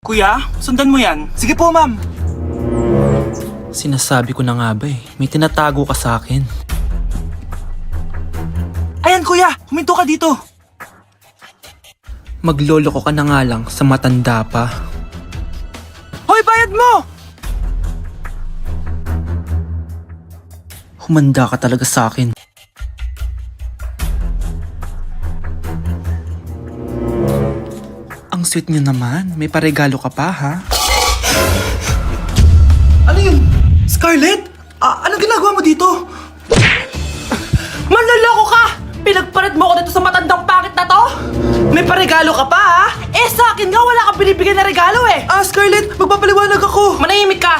Kuya, sundan mo yan. Sige po, ma'am. Sinasabi ko na nga ba may tinatago ka sa akin. Ayan, kuya. Huminto ka dito. Magloloko ka na nga lang sa matanda pa. Hoy, bayad mo! Humanda ka talaga sa akin. Ang sweet niyo naman. May paregalo ka pa, ha? Ano yun? Scarlett? Anong ginagawa mo dito? Manloloko ka! Pinagpalit mo ako dito sa matandang pangit na to? May paregalo ka pa ha? Sa akin nga wala kang binibigyan na regalo Scarlett, magpapaliwanag ako. Manahimik ka!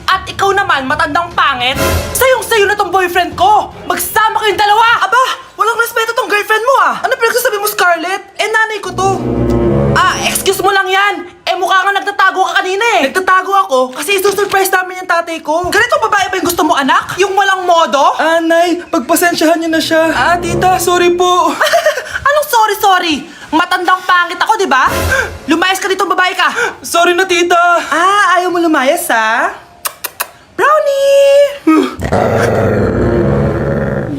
At ikaw naman, matandang pangit? Sayong-sayo na tong boyfriend ko! Magsama kayong dalawa! Aba, walang respeto tong girlfriend mo Ano pinagsasabi mo, Scarlett? Nanay ko to. Excuse mo lang yan! Mukha nga nagtatago ka kanina Nagtatago ako kasi isusurprise namin yung tatay ko. Ganito babae ba yung gusto mo, anak? Yung walang modo? Nay, pagpasensyahan niyo na siya. Tita, sorry po. Anong sorry? Matandang pangit ako, di ba? Lumayas ka dito, babae ka! Sorry na, tita. Ayaw mo lumayas, ha? Brownie!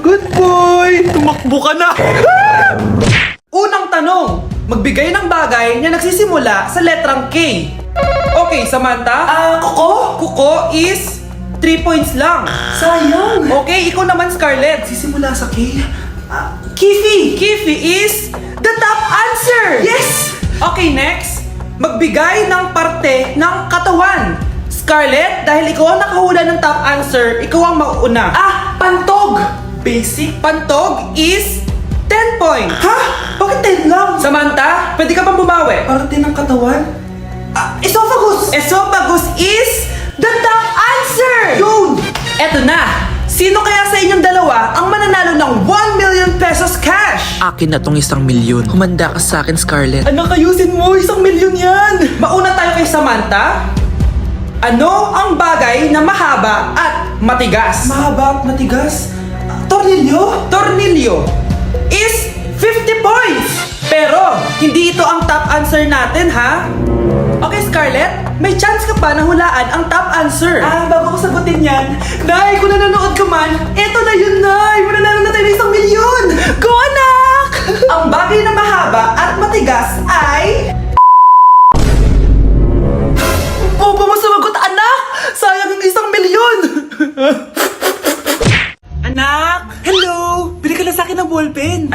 Good boy! Tumakbo ka na! Unang tanong, magbigay ng bagay na nagsisimula sa letrang K. Okay, Samantha? Kuko? Kuko is 3 points lang. Sayang. Okay, ikaw naman, Scarlett. Sisimula sa K? Kifi. Kifi is the top answer. Yes! Okay, next. Magbigay ng parte ng katawan. Scarlett, dahil ikaw ang nakahula ng top answer, ikaw ang mauuna. Pantog. Basic. Pantog is 10 points. Ha? Bakit 10 lang? Samantha, pwede ka pang bumawi. Parte ng katawan? Esophagus! Esophagus is the top answer! Yun! Eto na! Sino kaya sa inyong dalawa ang mananalo ng 1 million pesos cash? Akin na tong 1 milyon. Humanda ka sa akin, Scarlett. Anak, ayusin mo! 1 milyon yan! Mauna tayo kay Samantha. Ano ang bagay na mahaba at matigas? Mahaba at matigas? Tornilyo? Tornilyo is 50 points! Pero, hindi ito ang top answer natin, ha? Okay, Scarlett, may chance ka pa na hulaan ang top answer. Bago ko sagutin yan, Nay, kung nanonood ka man, eto na yun, Nay! Mananalo na tayo ng 1 milyon! Go, anak! Ang bagay na mahaba at matigas ay... Ba mo sumagot, anak? Sayang yung 1 milyon! Anak! Hello! Bili ka na sa akin ng ballpen.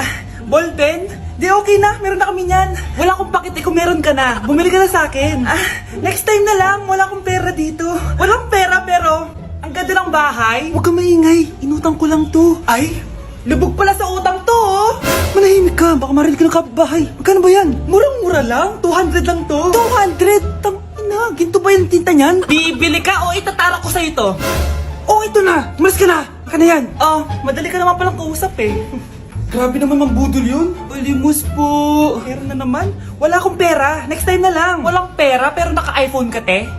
Ballpen? Di okay na, meron na kami niyan. Wala akong pakit, kung meron ka na. Bumili ka na sa akin. Next time na lang, wala akong pera dito. Walang pera pero, ang ganda ng bahay. Huwag ka maingay, inutang ko lang to. Ay, lubog pala sa utang to, oh. Manahimik ka, baka marinig ka ng kapitbahay. Magkano ba yan? Murang-mura lang, 200 lang to. 200? Tangina, ginto ba yung tinta niyan? Bibili ka o itatara ko sa ito? Oh, ito na! Umalis ka na! Baka na yan! Madali ka naman palang kausap Grabe naman mambudol yun. Palimos po. Meron na naman. Wala akong pera. Next time na lang. Walang pera pero naka-iPhone ka, te?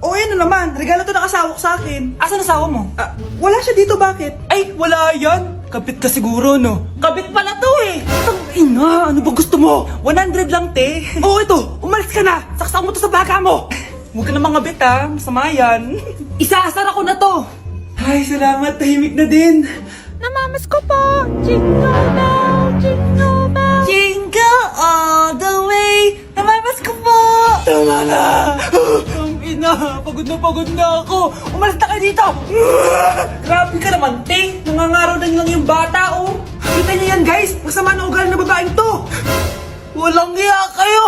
Yan na naman. Regalo to nakasawa ko sa akin. Asan asawa mo? Wala siya dito. Bakit? Ay, wala yan. Kabit ka siguro, no? Kabit pala to Ina, ano ba gusto mo? 100 lang, te. Ito. Umalis ka na. Saksak mo to sa baka mo. Huwag ka na mga bit, ha? Masama yan. Isaasara ko na to. Ay, salamat. Tahimik na din. Namamas ko po! Jingle bell, jingle bell. Jingle all the way. Namamas ko po. Tama na. Ang ina, pagod na ako. Umalis na kayo dito. Grabe ka naman, te. Nangangaraw na lang yung bata, oh. Kita niyo yan, guys. Masama na ugali na babaeng to. Walang iya kayo.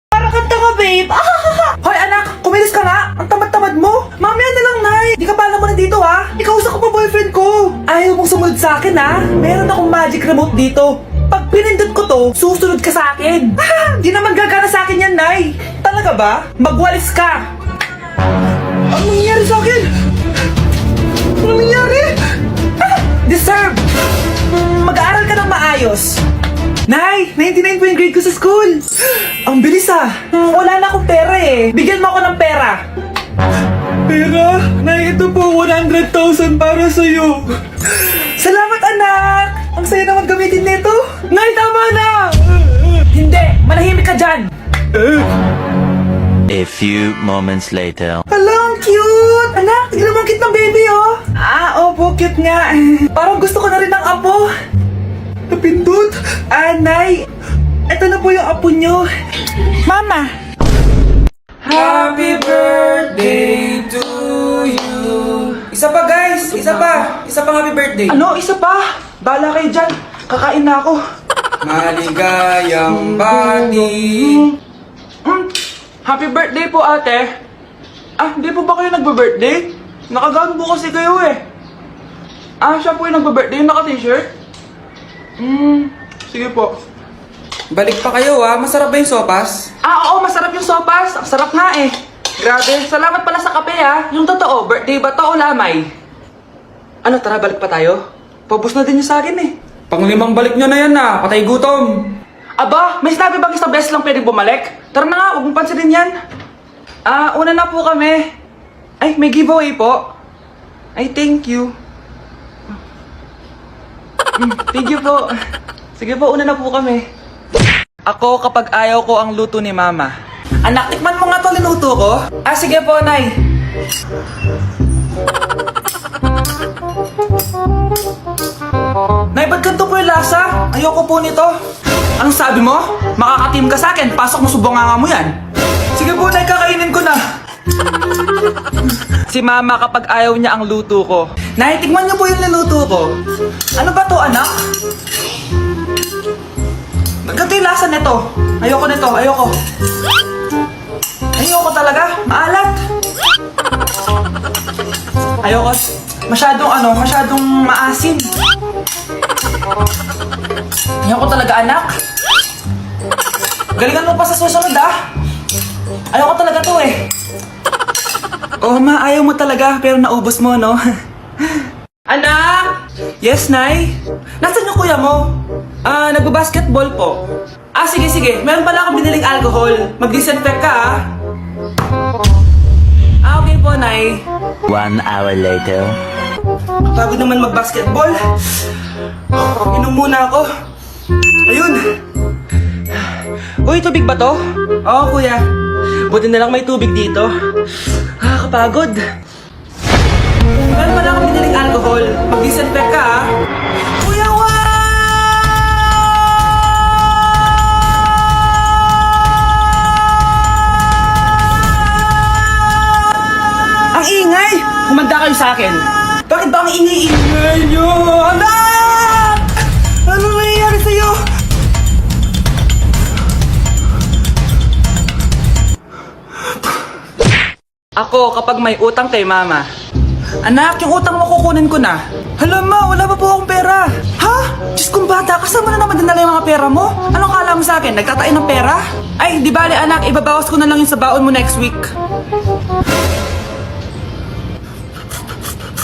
Para kang tanga, babe. Hoy, anak. Kumilis ka nga. Ang tamad-tamad mo. Mamaya na lang, Nay. Di ka pala mo na dito, ha? Ikausap ko pa boyfriend ko. Ayaw mong sumunod sa akin, ha? Meron akong magic remote dito. Pag pinindot ko to, susunod ka sa akin. Di naman gagana sa akin yan, Nay. Talaga ba? Magwalis ka. Anong nangyari sa akin? Anong nangyari? Deserve. Mag-aaral ka ng maayos. Nay, 99 po yung grade ko sa school. Ang bilis wala na akong pera Bigyan mo ako ng pera. Pera? Nay, ito po 100,000 para sa'yo. Salamat, anak. Ang saya naman gamitin nito. Nay, tama na. Hindi, manahimik dyan! A few moments later. Hala, ang cute! Anak, tignan mo ang cute ng baby, oh! Opo, cute nga. Parang gusto ko na rin ng apo. Napindot! Nay! Ito na po yung apo nyo. Mama. Happy birthday to you. Isa pa, guys! Isa pa! Isa pang happy birthday. Ano? Isa pa? Bala kayo dyan. Kakain na ako. Maligayang bati. Happy birthday po, ate. Hindi po ba kayo nagbe-birthday? Nakagown po kasi kayo eh. Siya po yung nagbe-birthday, yung naka-t-shirt? Sige po. Balik pa kayo masarap ba yung sopas? Oo, masarap yung sopas. Ang sarap nga eh. Grabe, salamat pala sa kape Yung totoo, birthday ba to o lamay? Ano, tara, balik pa tayo? Paubos na din yung sa akin eh. Panglimang balik nyo na yan patay gutom. Aba, may sinabi bang isang beses lang pwedeng bumalik? Tara na nga, huwag mong pansinin yan. Una na po kami. Ay, may giveaway po. Ay, thank you. Thank you po. Sige po, una na po kami. Ako kapag ayaw ko ang luto ni Mama. Anak, tikman mo nga to linuto ko. Sige po, Nay. Nay, ba't ganito po yung lasa? Ayoko po nito. Anong sabi mo? Makakatim ka sa akin, pasok mo subonganga mo yan. Sige po, Nay, kakainin ko na. Si Mama kapag ayaw niya ang luto ko. Nay, tikman niyo po yung niluto ko. Ano ba to, anak? Ganito yung lasa nito. Ayoko nito, ayoko. Ayoko talaga, maalat. Ayoko. Masyadong maasim. Ayoko talaga, anak. Galingan mo pa sa susunod, Ayoko talaga to eh. Oh, Ma, ayaw mo talaga, pero naubos mo, no? Anak! Yes, Nay? Nasaan yung kuya mo? Nagbabasketball po. Sige. Meron pala akong biniling alcohol. Mag-disinfect ka, okay po, Nay. 1 hour later. Pagod naman mag-basketball. Inom muna ako. Ayun. Uy, tubig ba to? Oo, kuya. Buti na lang may tubig dito. Kapagod. Meron pala akong biniling alcohol. Mag-disinfect ka, Kuya, ang ingay! Humanda kayo sa akin. Bakit ba ang ingay-ingay nyo? Anak! Ano nangyayari sa'yo? Ako kapag may utang kay Mama. Anak, yung utang mo kukunin ko na. Hala, Ma, wala pa po akong pera. Ha? Diyos kong bata, kasama na naman dinala yung mga pera mo? Anong kala mo sa akin? Nagtatain ng pera? Ay, di bale anak, ibabawas ko na lang yung sa baon mo next week.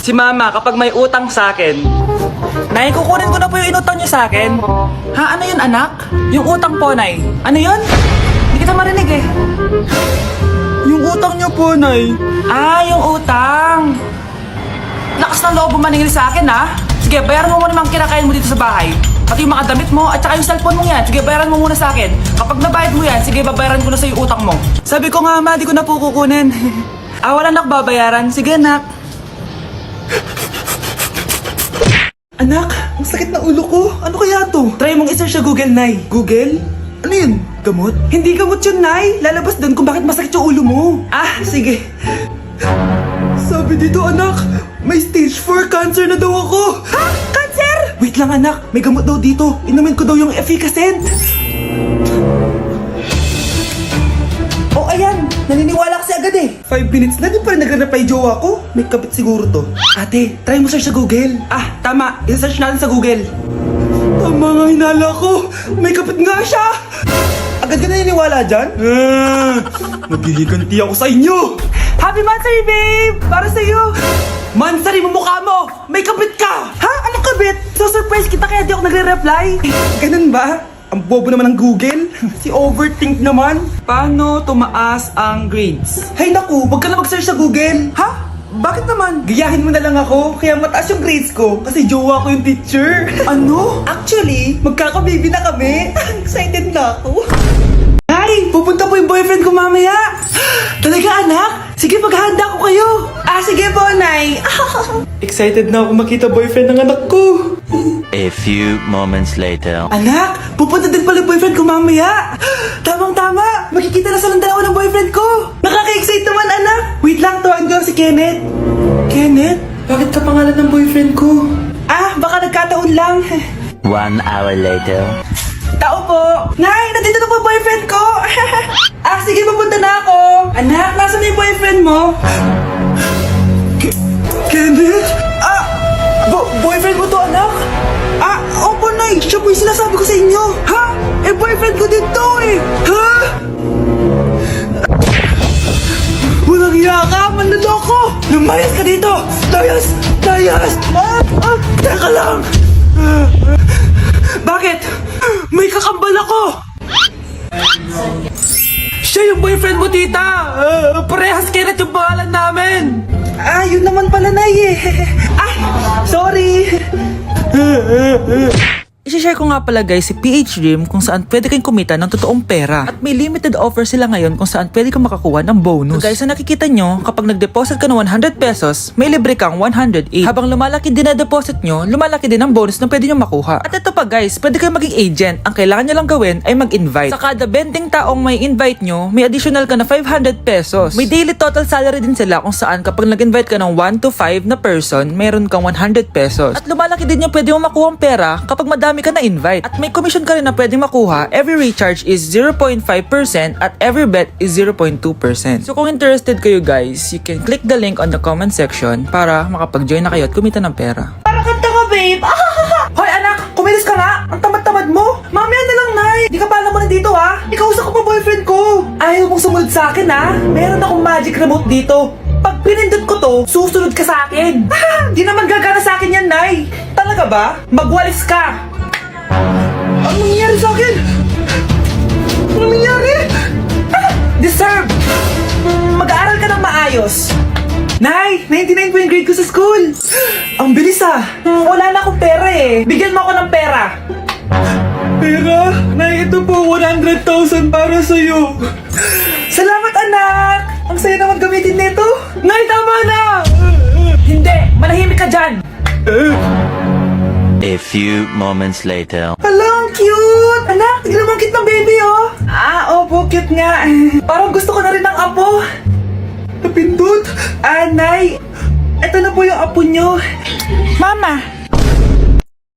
Si Mama, kapag may utang sa akin, Nay, kukunin ko na po yung inutang niyo sa akin. Ha, ano yun, anak? Yung utang po, Nay. Ano yun? Hindi kita marinig eh. Yung utang niyo po, Nay. Yung utang. Lakas ng loob mo maningil sa akin, Sige, bayaran mo muna mga kinakain mo dito sa bahay. Pati yung mga damit mo at saka yung cellphone mo yan. Sige, bayaran mo muna sa akin. Kapag nabayad mo yan, sige, babayaran ko na sa yung utang mo. Sabi ko nga, Ma, di ko na po kukunin. Wala na ako babayaran. Sige, anak. Anak, ang sakit na ulo ko. Ano kaya to? Try mong isearch sa Google, Nay. Google? Ano yun? Gamot? Hindi gamot yun, Nay. Lalabas doon kung bakit masakit yung ulo mo. Sige. Sabi dito, anak, may stage 4 cancer na daw ako. Ha? Cancer? Wait lang, anak. May gamot daw dito. Inumin ko daw yung efficacent. Oh, ayan. Naniniwala kasi agad eh. 5 minutes na, di pa rin nagre-reply jowa ko. May kabit siguro to. Ate, try mo search sa Google. Tama. I-search natin sa Google. Tama nga, hinala ko. May kapit nga siya. Agad ka naniniwala dyan? Maghiliganti ako sa inyo. Happy Mansari, babe! Para sa'yo. Mansari, mukha mo. May kapit ka. Ha? Anong kabit? So surprise kita kaya di ako nagre-reply. Ganun ba? Ang bobo naman ng Google. Si overthink naman. Paano tumaas ang grades? Hay naku, wag ka na mag-search sa Google. Ha? Bakit naman? Gayahin mo na lang ako, kaya mataas yung grades ko. Kasi jowa ko yung teacher. Ano? Actually, magkaka-baby na kami. Excited na ako. Nay! Excited na ako makita boyfriend ng anak ko. A few moments later. Anak, pupunta din pala yung boyfriend ko mamaya. Tamang-tama, makikita na silang dalawa ng boyfriend ko. Nakaka-excite naman, anak. Wait lang, tawagin ko si Kenneth. Kenneth? Bakit ka pangalan ng boyfriend ko? Ah, baka nagkataon lang. 1 hour later. Tao po. Nay, nandito na po yung boyfriend ko. Sige, papunta na ako. Anak, nasa na yung boyfriend mo? Kenneth? Boyfriend mo to, anak? Opo, Nay. Siya po yung sinasabi ko sa inyo. Ha? Boyfriend ko din to eh. Ha? Walang hiya ka, manloloko. Lumayas ka dito. Layas! Teka lang. Bakit? May kakambal ako. Siya yung boyfriend mo, tita! Parehas Kenneth yung pangalan namin! Yun naman pala, Nay eh. Sorry. I-share ko nga pala guys si PH Dream kung saan pwede kayong kumita ng totoong pera. At may limited offer sila ngayon kung saan pwede kang makakuha ng bonus. So guys, na nakikita nyo, kapag nag-deposit ka ng 100 pesos, may libre kang 108. Habang lumalaki din na deposit nyo, lumalaki din ang bonus na pwede nyo makuha. At ito pa guys, pwede kayong maging agent. Ang kailangan nyo lang gawin ay mag-invite. Sa kada 20 taong may invite nyo, may additional ka na 500 pesos. May daily total salary din sila kung saan kapag nag-invite ka ng 1 to 5 na person, mayroon kang 100 pesos. At lumalaki din yung pwede mo makuha ang pera kapag madami ka na invite. At may commission ka rin na pwedeng makuha. Every recharge is 0.5% at every bet is 0.2%. So kung interested kayo guys, you can click the link on the comment section para makapag-join na kayo at kumita ng pera. Parang kanta ka, babe. Hoy anak, kumilos ka nga! Ang tamad-tamad mo! Mamaya na lang, Nay! Di ka pala mo na dito, ha? Ikausap ko pa boyfriend ko! Ayaw mong sumunod sa akin, ha? Meron akong magic remote dito. Pag pinindot ko to, susunod ka sa akin. Di naman gagana sa akin yan, Nay. Talaga ba? Magwalis ka! Anong nangyari sa akin? Anong nangyari? Deserve! Mag-aaral ka ng maayos. Nay, 99 po yung grade ko sa school. Ang bilis wala na akong pera eh. Bigyan mo ako ng pera. Pera? Nay, ito po 100,000 para sa'yo. Salamat anak! Ang saya naman gamitin nito. Nay, tama na! Hindi, manahimik ka dyan. A few moments later. Hala, ang cute! Anak, tignan mo ang cute ng baby, oh! Opo, cute nga. Parang gusto ko na rin ng apo. Napindot. Nay, eto na po yung apo nyo. Mama,